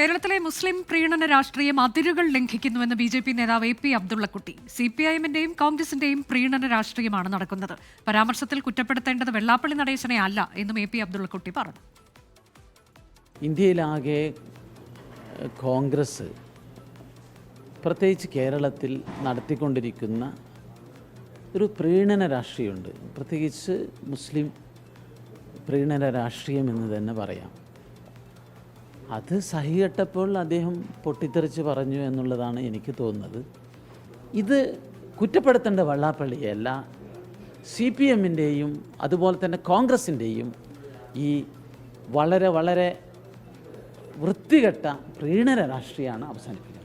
കേരളത്തിലെ മുസ്ലിം പ്രീണന രാഷ്ട്രീയം അതിരുകൾ ലംഘിക്കുന്നുവെന്ന് BJP നേതാവ് AP അബ്ദുള്ളക്കുട്ടി. CPIM-ന്റെയും കോൺഗ്രസിന്റെയും പ്രീണന രാഷ്ട്രീയമാണ് നടക്കുന്നത്. പരാമർശത്തിൽ കുറ്റപ്പെടുത്തേണ്ടത് വെള്ളാപ്പള്ളി നടേശനെ അല്ല എന്നും AP അബ്ദുള്ളക്കുട്ടി പറഞ്ഞു. ഇന്ത്യയിലാകെ കോൺഗ്രസ് പ്രത്യേകിച്ച് കേരളത്തിൽ നടത്തിക്കൊണ്ടിരിക്കുന്ന ഒരു പ്രീണന രാഷ്ട്രീയമുണ്ട്. പ്രത്യേകിച്ച് മുസ്ലിം പ്രീണന രാഷ്ട്രീയം എന്ന് തന്നെ പറയാം. അത് സഹികെട്ടപ്പോൾ അദ്ദേഹം പൊട്ടിത്തെറിച്ച് പറഞ്ഞു എന്നുള്ളതാണ് എനിക്ക് തോന്നുന്നത്. ഇത് കുറ്റപ്പെടുത്തേണ്ട വെള്ളാപ്പള്ളിയല്ല, CPM-ൻ്റെയും അതുപോലെ തന്നെ കോൺഗ്രസിൻ്റെയും ഈ വളരെ വളരെ വൃത്തികെട്ട പ്രീണന രാഷ്ട്രീയമാണ് അവസാനിപ്പിക്കുന്നത്.